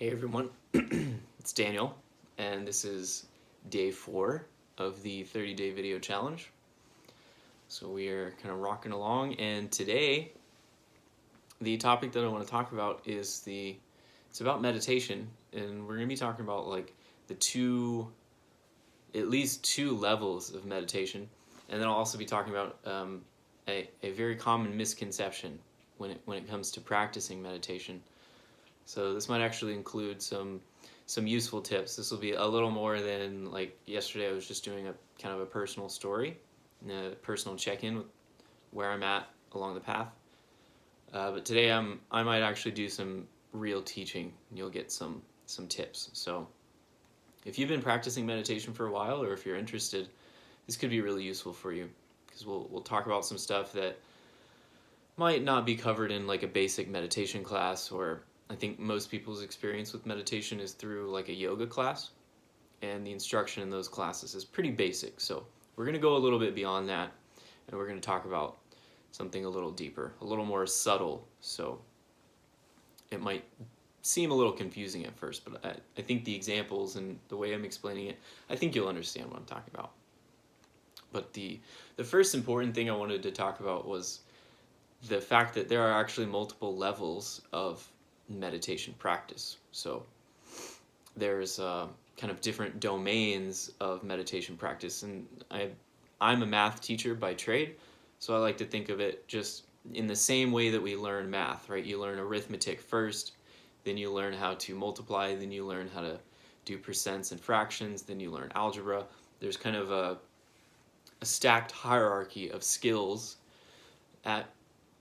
Hey everyone, it's Daniel, and this is day 4 of the 30-day video challenge. So we are kind of rocking along, and today the topic that I want to talk about is it's about meditation, and we're going to be talking about like at least two levels of meditation, and then I'll also be talking about a very common misconception when it comes to practicing meditation. So this might actually include some useful tips. This will be a little more than like yesterday. I was just doing a kind of a personal story, a personal check-in with where I'm at along the path. But today I might actually do some real teaching, and you'll get some tips. So if you've been practicing meditation for a while, or if you're interested, this could be really useful for you, because we'll talk about some stuff that might not be covered in like a basic meditation class. Or I think most people's experience with meditation is through like a yoga class, and the instruction in those classes is pretty basic. So we're going to go a little bit beyond that, and we're going to talk about something a little deeper, a little more subtle. So it might seem a little confusing at first, but I think the examples and the way I'm explaining it, I think you'll understand what I'm talking about. But the first important thing I wanted to talk about was the fact that there are actually multiple levels of meditation practice. So there's kind of different domains of meditation practice, and I'm a math teacher by trade, so I like to think of it just in the same way that we learn math, right? You learn arithmetic first, then you learn how to multiply, then you learn how to do percents and fractions, then you learn algebra. There's kind of a stacked hierarchy of skills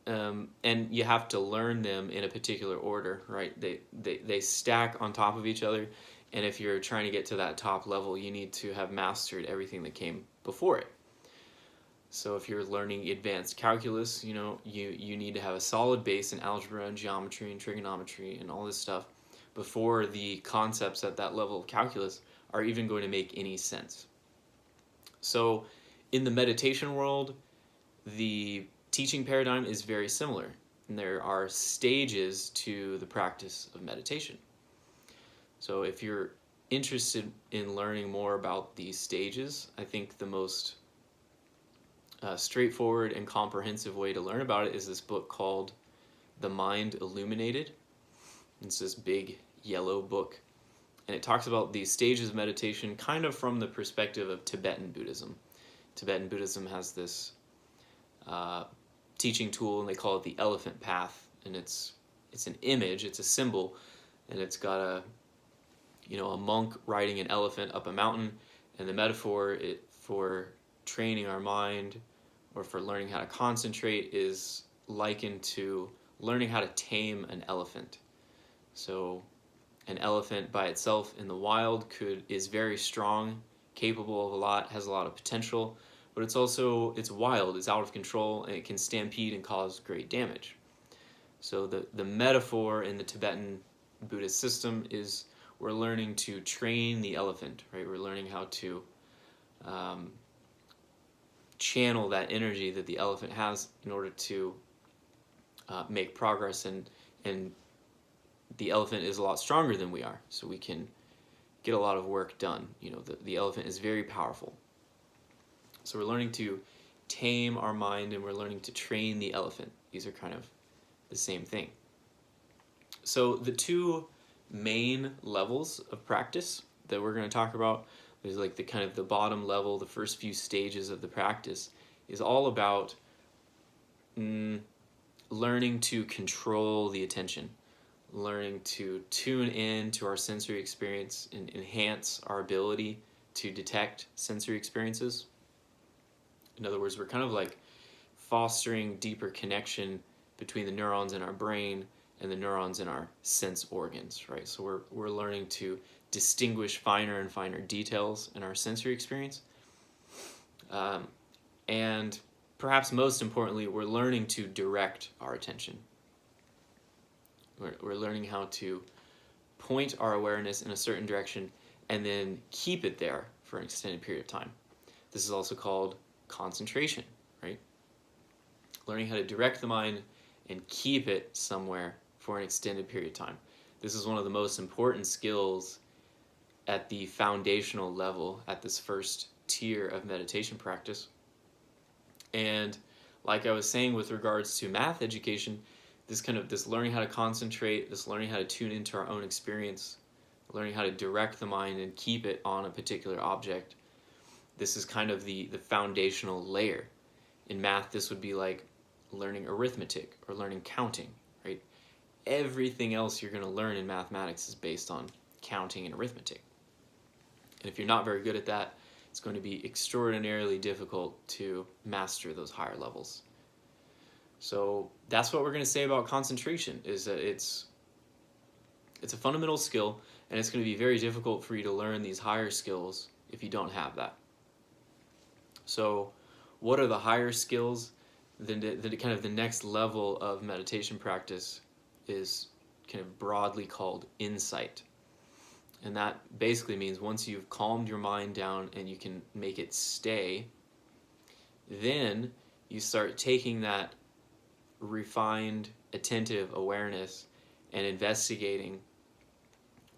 and you have to learn them in a particular order, right? They stack on top of each other, and if you're trying to get to that top level, you need to have mastered everything that came before it. So if you're learning advanced calculus, you need to have a solid base in algebra and geometry and trigonometry and all this stuff before the concepts at that level of calculus are even going to make any sense. So in the meditation world, the teaching paradigm is very similar, and there are stages to the practice of meditation. So if you're interested in learning more about these stages, I think the most straightforward and comprehensive way to learn about it is this book called The Mind Illuminated. It's this big yellow book, and it talks about these stages of meditation kind of from the perspective of Tibetan Buddhism. Tibetan Buddhism has this teaching tool, and they call it the elephant path, and it's an image, it's a symbol, and it's got a monk riding an elephant up a mountain, and the metaphor for training our mind or for learning how to concentrate is likened to learning how to tame an elephant. So an elephant by itself in the wild is very strong, capable of a lot, has a lot of potential, but it's wild, it's out of control, and it can stampede and cause great damage. So the metaphor in the Tibetan Buddhist system is we're learning to train the elephant, right? We're learning how to channel that energy that the elephant has in order to make progress, and the elephant is a lot stronger than we are, so we can get a lot of work done. The elephant is very powerful. So we're learning to tame our mind, and we're learning to train the elephant. These are kind of the same thing. So the two main levels of practice that we're going to talk about, there's like the kind of the bottom level, the first few stages of the practice, is all about learning to control the attention, learning to tune in to our sensory experience and enhance our ability to detect sensory experiences. In other words, we're kind of like fostering deeper connection between the neurons in our brain and the neurons in our sense organs, right? So we're learning to distinguish finer and finer details in our sensory experience. And perhaps most importantly, we're learning to direct our attention. We're learning how to point our awareness in a certain direction and then keep it there for an extended period of time. This is also called concentration, right? Learning how to direct the mind and keep it somewhere for an extended period of time. This is one of the most important skills at the foundational level, at this first tier of meditation practice. And like I was saying with regards to math education, this learning how to concentrate, this learning how to tune into our own experience, learning how to direct the mind and keep it on a particular object, this is kind of the foundational layer. In math, this would be like learning arithmetic or learning counting, right? Everything else you're going to learn in mathematics is based on counting and arithmetic. And if you're not very good at that, it's going to be extraordinarily difficult to master those higher levels. So that's what we're going to say about concentration, is that it's a fundamental skill, and it's going to be very difficult for you to learn these higher skills if you don't have that. So what are the higher skills? The kind of the next level of meditation practice is kind of broadly called insight. And that basically means once you've calmed your mind down and you can make it stay, then you start taking that refined, attentive awareness and investigating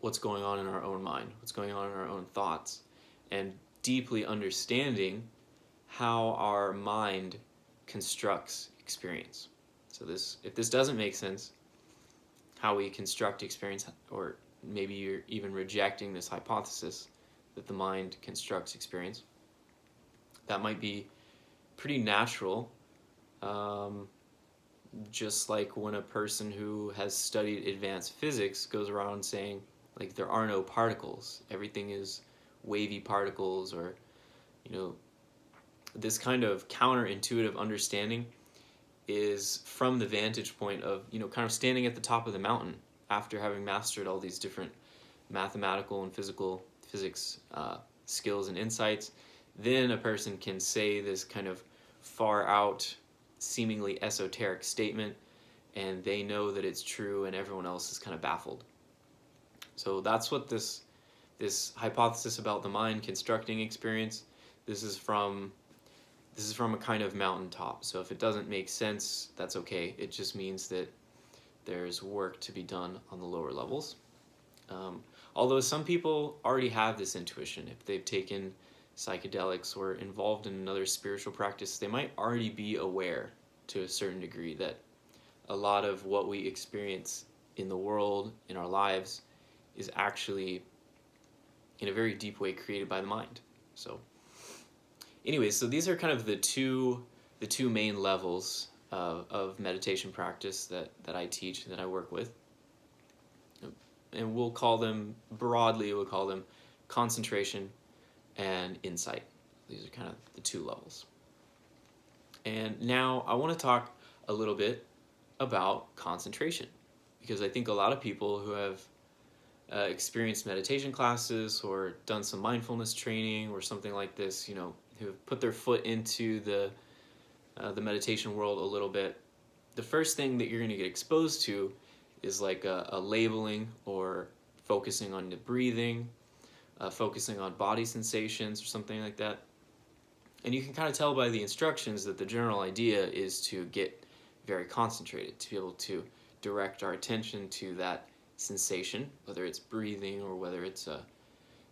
what's going on in our own mind, what's going on in our own thoughts, and deeply understanding how our mind constructs experience. So if this doesn't make sense, how we construct experience, or maybe you're even rejecting this hypothesis that the mind constructs experience, that might be pretty natural. Just like when a person who has studied advanced physics goes around saying, like, there are no particles, everything is wavy particles, or, this kind of counterintuitive understanding is from the vantage point of, kind of standing at the top of the mountain after having mastered all these different mathematical and physics skills and insights. Then a person can say this kind of far out, seemingly esoteric statement, and they know that it's true, and everyone else is kind of baffled. So that's what this hypothesis about the mind constructing experience, this is from a kind of mountaintop. So if it doesn't make sense, that's okay. It just means that there's work to be done on the lower levels. Although some people already have this intuition. If they've taken psychedelics or involved in another spiritual practice, they might already be aware to a certain degree that a lot of what we experience in the world, in our lives, is actually in a very deep way created by the mind. So anyways, so these are kind of the two main levels of meditation practice that I teach, that I work with. And we'll call them concentration and insight. These are kind of the two levels. And now I want to talk a little bit about concentration, because I think a lot of people who have experienced meditation classes or done some mindfulness training or something like this, who have put their foot into the meditation world a little bit, the first thing that you're going to get exposed to is like a labeling, or focusing on the breathing, focusing on body sensations or something like that. And you can kind of tell by the instructions that the general idea is to get very concentrated, to be able to direct our attention to that sensation, whether it's breathing or whether it's a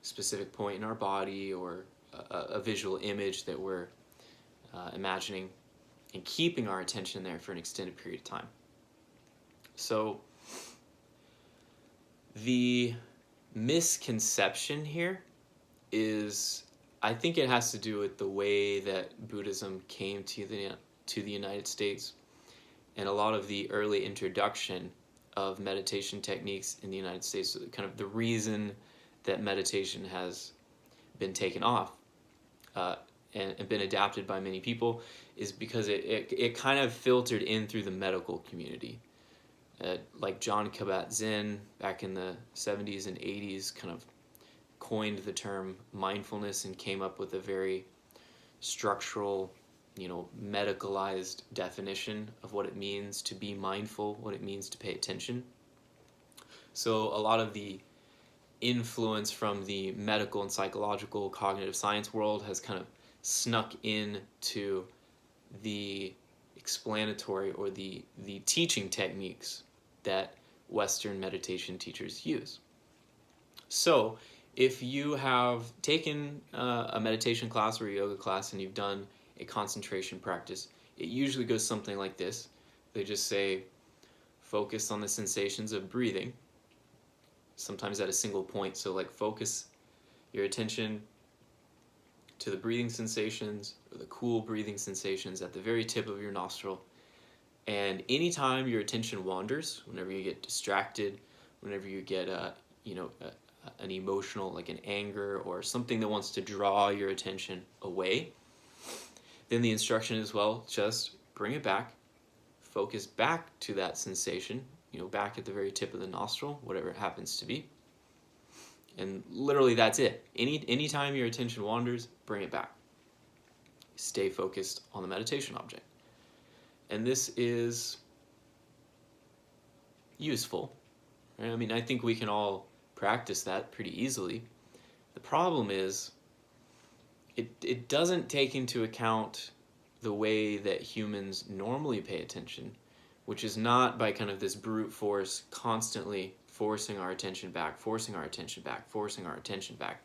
specific point in our body or a visual image that we're imagining, and keeping our attention there for an extended period of time. So the misconception here is, I think it has to do with the way that Buddhism came to the United States, and a lot of the early introduction of meditation techniques in the United States. Kind of the reason that meditation has been taken off and been adapted by many people is because it kind of filtered in through the medical community. Like Jon Kabat-Zinn back in the 70s and 80s kind of coined the term mindfulness and came up with a very structural, medicalized definition of what it means to be mindful, what it means to pay attention. So a lot of the influence from the medical and psychological cognitive science world has kind of snuck in to the explanatory or the teaching techniques that Western meditation teachers use. So if you have taken a meditation class or a yoga class and you've done a concentration practice, it usually goes something like this. They just say, focus on the sensations of breathing, sometimes at a single point. So like focus your attention to the breathing sensations, or the cool breathing sensations at the very tip of your nostril. And anytime your attention wanders, whenever you get distracted, whenever you get an emotional, like an anger or something that wants to draw your attention away, then the instruction is, well, just bring it back, focus back to that sensation, back at the very tip of the nostril, whatever it happens to be. And literally that's it. Anytime your attention wanders, bring it back. Stay focused on the meditation object. And this is useful. Right? I mean, I think we can all practice that pretty easily. The problem is it doesn't take into account the way that humans normally pay attention, which is not by kind of this brute force constantly forcing our attention back, forcing our attention back, forcing our attention back.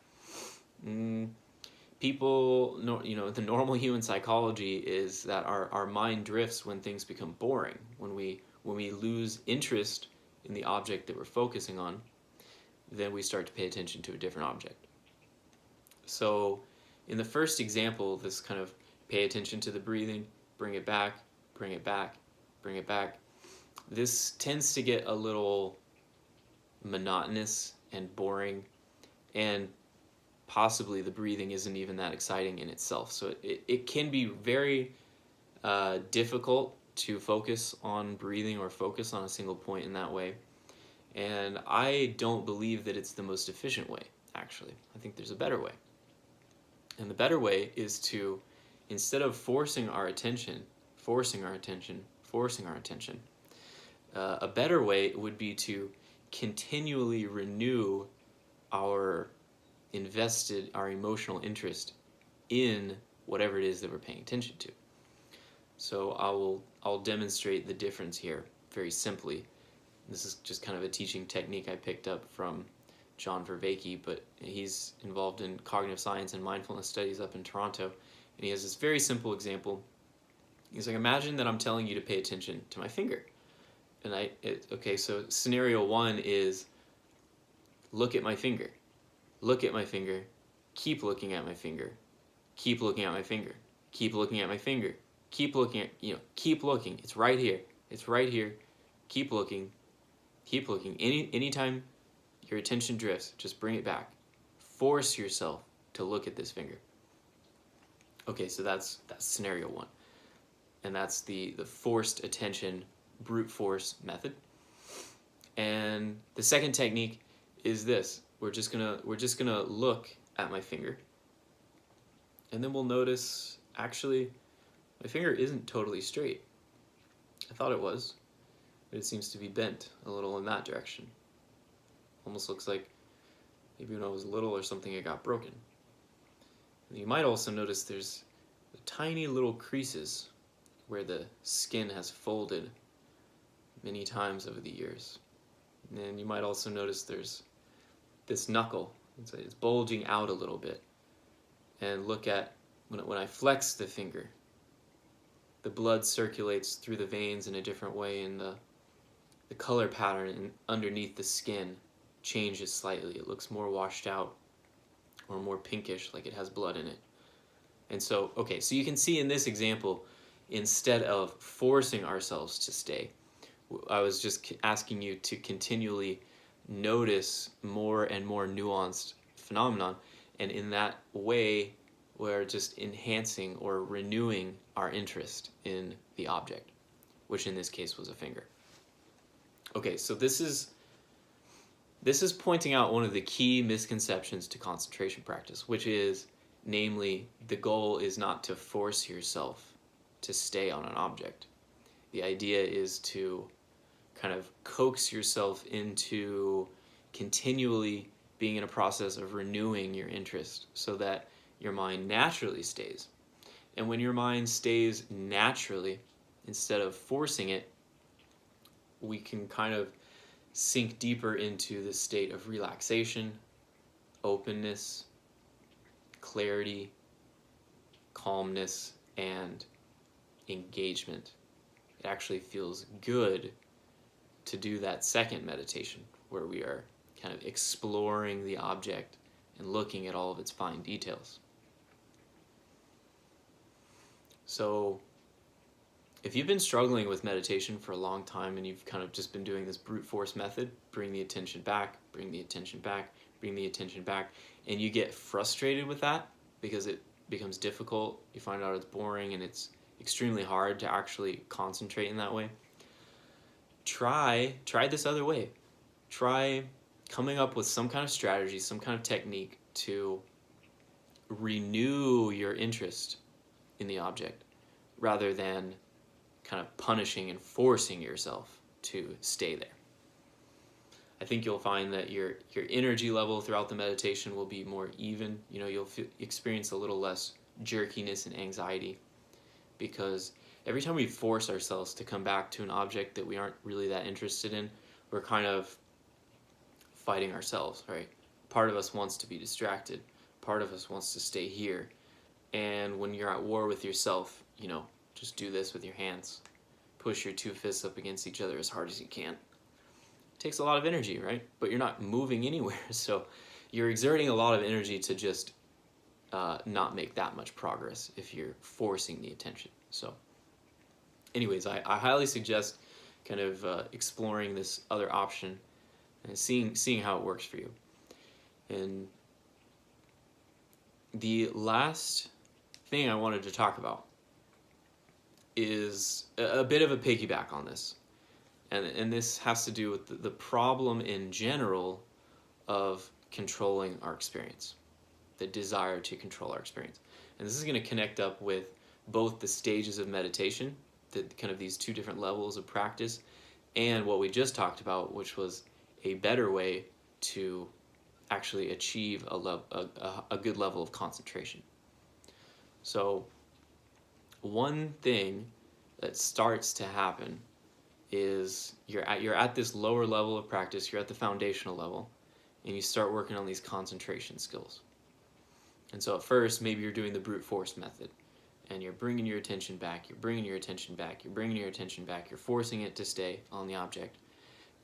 People, the normal human psychology is that our mind drifts when things become boring, when we lose interest in the object that we're focusing on, then we start to pay attention to a different object. So in the first example, this kind of pay attention to the breathing, bring it back, bring it back, bring it back, this tends to get a little monotonous and boring, and possibly the breathing isn't even that exciting in itself. So it can be very difficult to focus on breathing or focus on a single point in that way. And I don't believe that it's the most efficient way, actually. I think there's a better way. And the better way is to, instead of forcing our attention, a better way would be to continually renew our emotional interest in whatever it is that we're paying attention to. So I'll demonstrate the difference here very simply. This is just kind of a teaching technique I picked up from John Vervaeke, but he's involved in cognitive science and mindfulness studies up in Toronto, and he has this very simple example. He's like, imagine that I'm telling you to pay attention to my finger. And so scenario one is, look at my finger. Look at my finger. Keep looking at my finger. Keep looking at my finger. Keep looking at my finger. Keep looking at, keep looking. It's right here. It's right here. Keep looking. Keep looking. Anytime your attention drifts, just bring it back. Force yourself to look at this finger. Okay, so that's scenario one. And that's the forced attention, brute force method. And the second technique is this. We're just gonna look at my finger, and then we'll notice, actually, my finger isn't totally straight. I thought it was, but it seems to be bent a little in that direction. Almost looks like maybe when I was little or something it got broken. And you might also notice there's tiny little creases where the skin has folded many times over the years. And you might also notice there's this knuckle. It's bulging out a little bit. And look at, when I flex the finger, the blood circulates through the veins in a different way, and the color pattern underneath the skin changes slightly. It looks more washed out or more pinkish, like it has blood in it. And so, okay, so you can see in this example, instead of forcing ourselves to stay, I was just asking you to continually notice more and more nuanced phenomenon, and in that way we're just enhancing or renewing our interest in the object, which in this case was a finger. Okay, so this is pointing out one of the key misconceptions to concentration practice, which is, namely, the goal is not to force yourself to stay on an object. The idea is to kind of coax yourself into continually being in a process of renewing your interest so that your mind naturally stays. And when your mind stays naturally, instead of forcing it, we can kind of sink deeper into the state of relaxation, openness, clarity, calmness, and engagement. It actually feels good to do that second meditation where we are kind of exploring the object and looking at all of its fine details. So if you've been struggling with meditation for a long time and you've kind of just been doing this brute force method, bring the attention back, bring the attention back, bring the attention back, and you get frustrated with that because it becomes difficult, you find out it's boring and it's extremely hard to actually concentrate in that way, try this other way. Try coming up with some kind of strategy, some kind of technique to renew your interest in the object rather than kind of punishing and forcing yourself to stay there. I think you'll find that your energy level throughout the meditation will be more even. You'll experience a little less jerkiness and anxiety, because every time we force ourselves to come back to an object that we aren't really that interested in, we're kind of fighting ourselves, right? Part of us wants to be distracted. Part of us wants to stay here. And when you're at war with yourself, just do this with your hands. Push your two fists up against each other as hard as you can. It takes a lot of energy, right? But you're not moving anywhere. So you're exerting a lot of energy to just not make that much progress if you're forcing the attention. So anyways, I highly suggest kind of exploring this other option and seeing how it works for you. And the last thing I wanted to talk about is a bit of a piggyback on this. And this has to do with the problem in general of controlling our experience, the desire to control our experience. And this is going to connect up with both the stages of meditation, kind of these two different levels of practice, and what we just talked about, which was a better way to actually achieve a good level of concentration. So one thing that starts to happen is you're at this lower level of practice, you're at the foundational level, and you start working on these concentration skills. And so at first, maybe you're doing the brute force method, and you're bringing your attention back, you're bringing your attention back, you're bringing your attention back, you're forcing it to stay on the object.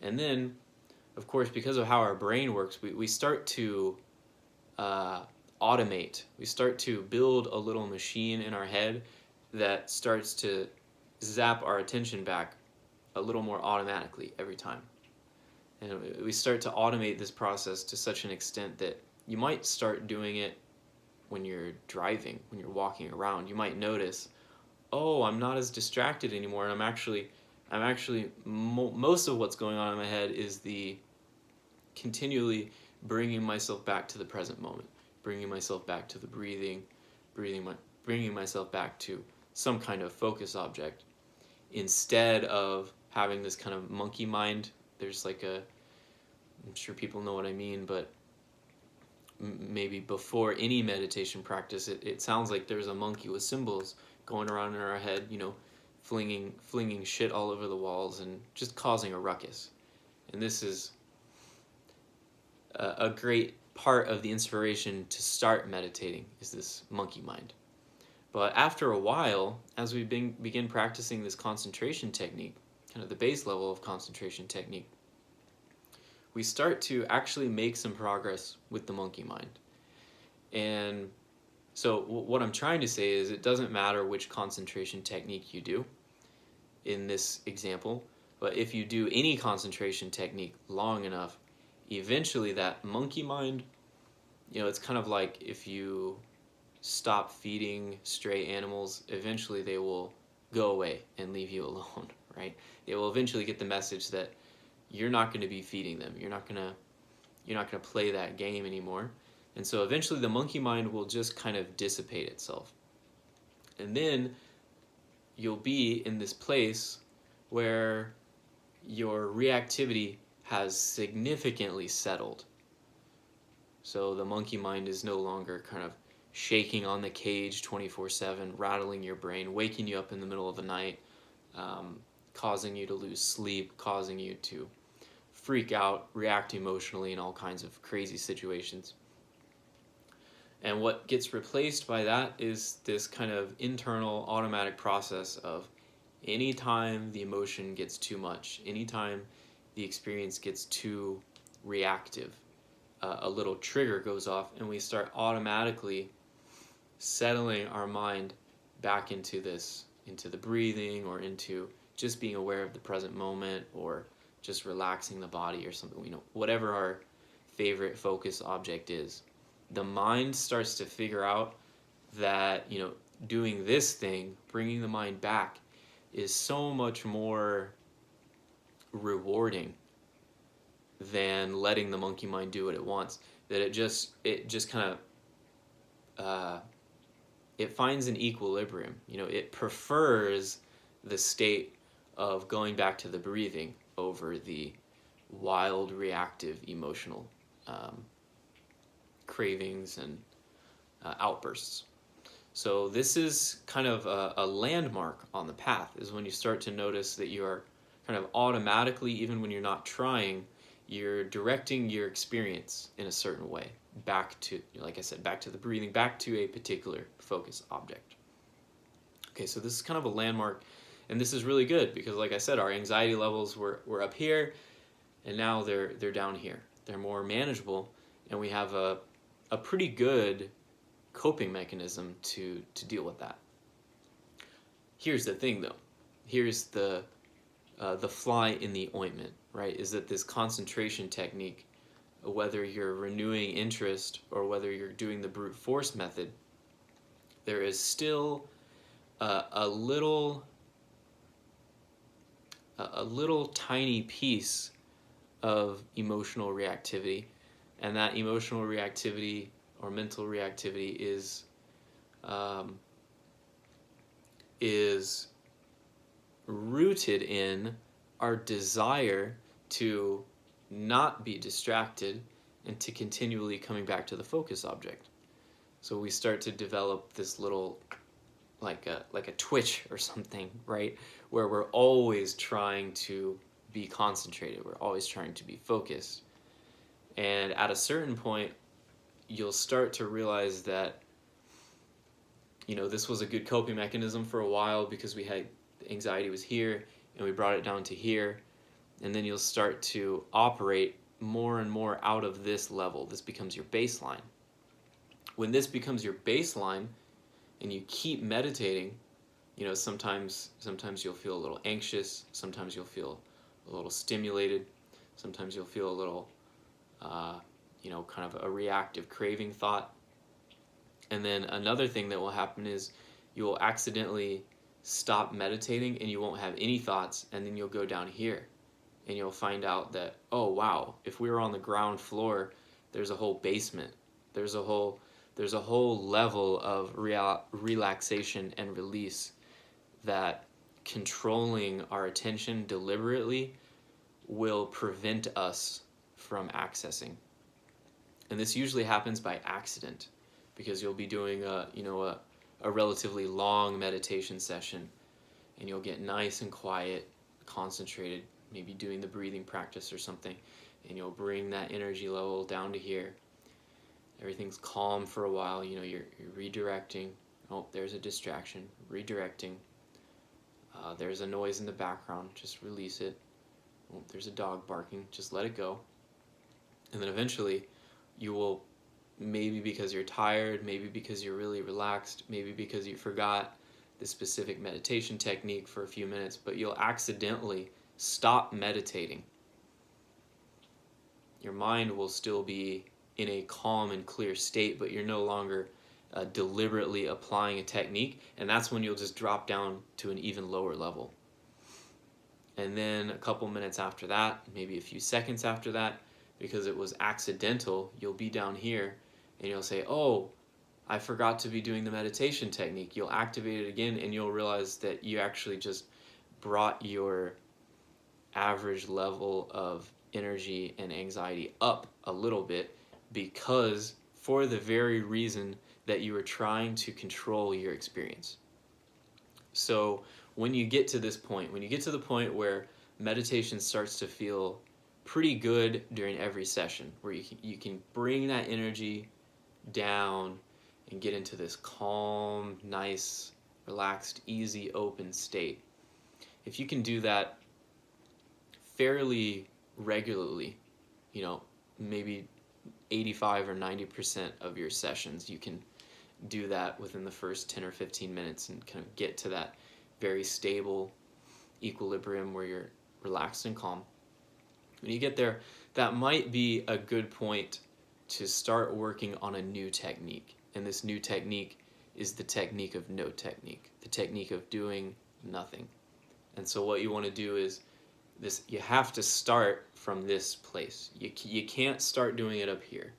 And then, of course, because of how our brain works, we start to automate. We start to build a little machine in our head that starts to zap our attention back a little more automatically every time. And we start to automate this process to such an extent that you might start doing it when you're driving, when you're walking around. You might notice, oh, I'm not as distracted anymore, and I'm actually most of what's going on in my head is the continually bringing myself back to the present moment, bringing myself back to the breathing, bringing myself back to some kind of focus object, instead of having this kind of monkey mind. There's I'm sure people know what I mean, but maybe before any meditation practice, it sounds like there's a monkey with cymbals going around in our head, flinging shit all over the walls and just causing a ruckus. And this is a great part of the inspiration to start meditating, is this monkey mind. But after a while, as we begin practicing this concentration technique, kind of the base level of concentration technique, we start to actually make some progress with the monkey mind. And so what I'm trying to say is, it doesn't matter which concentration technique you do in this example, but if you do any concentration technique long enough, eventually that monkey mind, it's kind of like if you stop feeding stray animals, eventually they will go away and leave you alone, right? They will eventually get the message that you're not going to be feeding them. You're not going to play that game anymore. And so eventually the monkey mind will just kind of dissipate itself. And then you'll be in this place where your reactivity has significantly settled. So the monkey mind is no longer kind of shaking on the cage 24/7, rattling your brain, waking you up in the middle of the night, causing you to lose sleep, causing you to freak out, react emotionally in all kinds of crazy situations. And what gets replaced by that is this kind of internal automatic process of anytime the emotion gets too much, anytime the experience gets too reactive, a little trigger goes off and we start automatically settling our mind back into the breathing, or into just being aware of the present moment, or just relaxing the body or something, whatever our favorite focus object is. The mind starts to figure out that, doing this thing, bringing the mind back, is so much more rewarding than letting the monkey mind do what it wants, that it just kind of it finds an equilibrium. It prefers the state of going back to the breathing over the wild, reactive, emotional cravings and outbursts. So this is kind of a landmark on the path, is when you start to notice that you are kind of automatically, even when you're not trying, you're directing your experience in a certain way back to, like I said, back to the breathing, back to a particular focus object. Okay, so this is kind of a landmark, and this is really good because, like I said, our anxiety levels were up here, and now they're down here. They're more manageable, and we have a pretty good coping mechanism to deal with that. Here's the thing, though. Here's the fly in the ointment, right? Is that this concentration technique, whether you're renewing interest or whether you're doing the brute force method, there is still a little tiny piece of emotional reactivity, and that emotional reactivity or mental reactivity is rooted in our desire to not be distracted and to continually coming back to the focus object. So we start to develop this little, like a twitch or something, right? Where we're always trying to be concentrated. We're always trying to be focused. And at a certain point, you'll start to realize that, this was a good coping mechanism for a while because we had, anxiety was here and we brought it down to here. And then you'll start to operate more and more out of this level. This becomes your baseline. When this becomes your baseline and you keep meditating, sometimes you'll feel a little anxious, sometimes you'll feel a little stimulated, sometimes you'll feel a little, kind of a reactive craving thought. And then another thing that will happen is you will accidentally stop meditating and you won't have any thoughts, and then you'll go down here and you'll find out that, oh wow, if we were on the ground floor, there's a whole basement. There's a whole level of relaxation and release that controlling our attention deliberately will prevent us from accessing. And this usually happens by accident, because you'll be doing a relatively long meditation session, and you'll get nice and quiet, concentrated, maybe doing the breathing practice or something, and you'll bring that energy level down to here. Everything's calm for a while, you're redirecting. Oh, there's a distraction. Redirecting. There's a noise in the background. Just release it. Oh, there's a dog barking. Just let it go. And then eventually, you will, maybe because you're tired, maybe because you're really relaxed, maybe because you forgot the specific meditation technique for a few minutes, but you'll accidentally stop meditating. Your mind will still be in a calm and clear state, but you're no longer deliberately applying a technique, and that's when you'll just drop down to an even lower level. And then a couple minutes after that, maybe a few seconds after that, because it was accidental, you'll be down here and you'll say, oh, I forgot to be doing the meditation technique. You'll activate it again and you'll realize that you actually just brought your average level of energy and anxiety up a little bit, because for the very reason that you were trying to control your experience. So when you get to this point, when you get to the point where meditation starts to feel pretty good during every session, where you can bring that energy down and get into this calm, nice, relaxed, easy, open state. If you can do that fairly regularly, maybe 85 or 90% of your sessions, you can do that within the first 10 or 15 minutes and kind of get to that very stable equilibrium where you're relaxed and calm. When you get there, that might be a good point to start working on a new technique. And this new technique is the technique of no technique, the technique of doing nothing. And so what you want to do is you have to start from this place. You can't start doing it up here.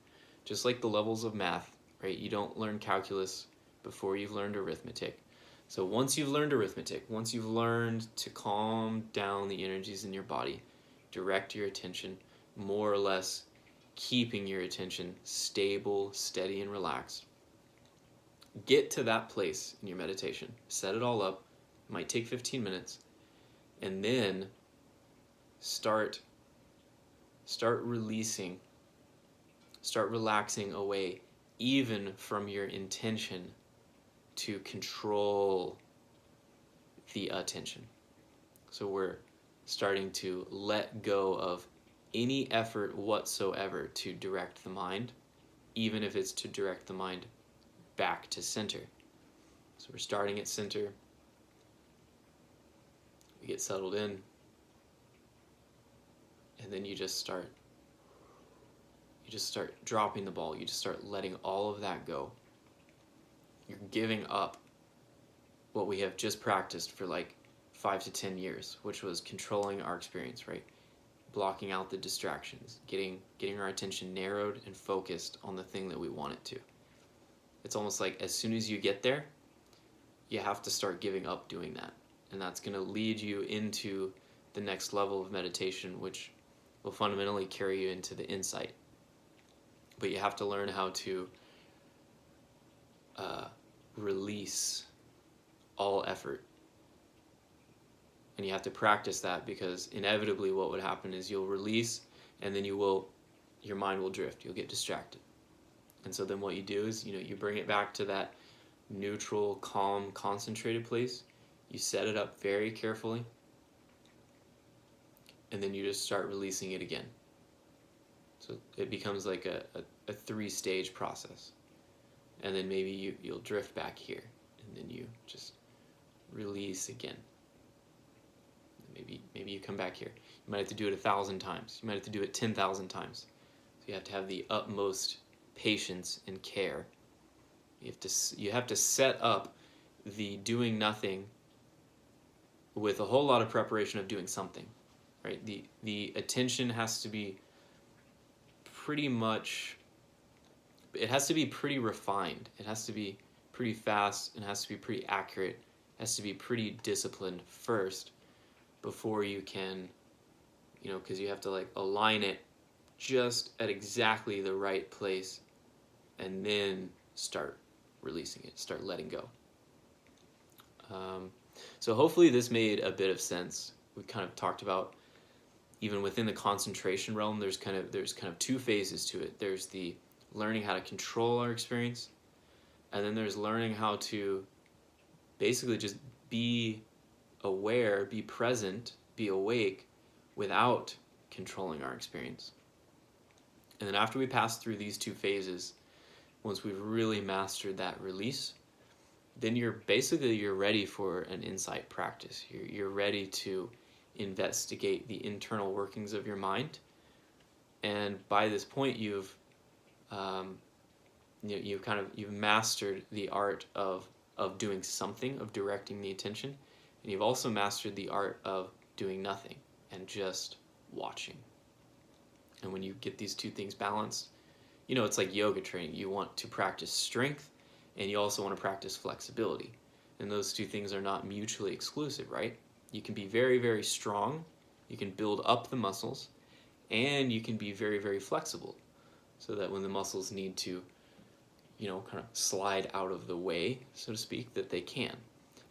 Just like the levels of math, right? You don't learn calculus before you've learned arithmetic. So once you've learned arithmetic, once you've learned to calm down the energies in your body, direct your attention, more or less keeping your attention stable, steady, and relaxed, get to that place in your meditation. Set it all up. It might take 15 minutes. And then start releasing, start relaxing away even from your intention to control the attention. So we're starting to let go of any effort whatsoever to direct the mind, even if it's to direct the mind back to center. So we're starting at center. We get settled in. And then you just start dropping the ball. You just start letting all of that go. You're giving up what we have just practiced for like 5 to 10 years, which was controlling our experience, right? Blocking out the distractions, getting our attention narrowed and focused on the thing that we want it to. It's almost like as soon as you get there, you have to start giving up doing that. And that's going to lead you into the next level of meditation, which will fundamentally carry you into the insight. But you have to learn how to release all effort. And you have to practice that, because inevitably what would happen is you'll release, and then your mind will drift. You'll get distracted. And so then what you do is, you bring it back to that neutral, calm, concentrated place. You set it up very carefully, and then you just start releasing it again. So it becomes like a 3-stage process. And then maybe you'll drift back here, and then you just release again. Maybe you come back here. You might have to do it 1,000 times. You might have to do it 10,000 times. So you have to have the utmost patience and care. You have to set up the doing nothing with a whole lot of preparation of doing something, right? The attention has to be pretty much, it has to be pretty refined. It has to be pretty fast, and it has to be pretty accurate. It has to be pretty disciplined first before you can, because you have to like align it just at exactly the right place, and then start releasing it, start letting go. So hopefully this made a bit of sense. We kind of talked about, even within the concentration realm, there's kind of 2 phases to it. There's the learning how to control our experience, and then there's learning how to basically just be aware, be present, be awake without controlling our experience. And then after we pass through these 2 phases, once we've really mastered that release, then you're ready for an insight practice. You're ready to investigate the internal workings of your mind. And by this point, you've mastered the art of doing something, of directing the attention, and you've also mastered the art of doing nothing and just watching. And when you get these 2 things balanced, it's like yoga training. You want to practice strength, and you also want to practice flexibility. And those 2 things are not mutually exclusive, right? You can be very, very strong. You can build up the muscles, and you can be very, very flexible, so that when the muscles need to, kind of slide out of the way, so to speak, that they can.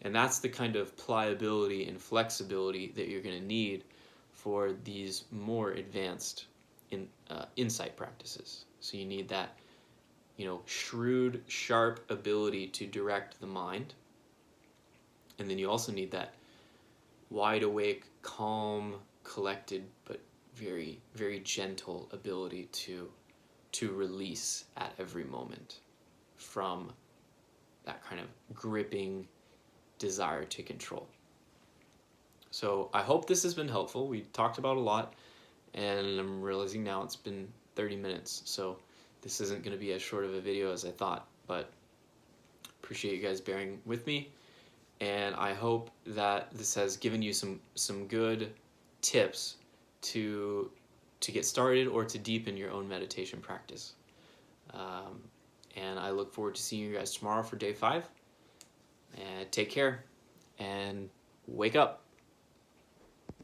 And that's the kind of pliability and flexibility that you're going to need for these more advanced insight practices. So you need that, shrewd, sharp ability to direct the mind. And then you also need that wide awake, calm, collected, but very, very gentle ability to release at every moment from that kind of gripping desire to control. So I hope this has been helpful. We talked about a lot, and I'm realizing now it's been 30 minutes, so this isn't going to be as short of a video as I thought, but appreciate you guys bearing with me, and I hope that this has given you some good tips to get started or to deepen your own meditation practice. And I look forward to seeing you guys tomorrow for day 5. And take care and wake up.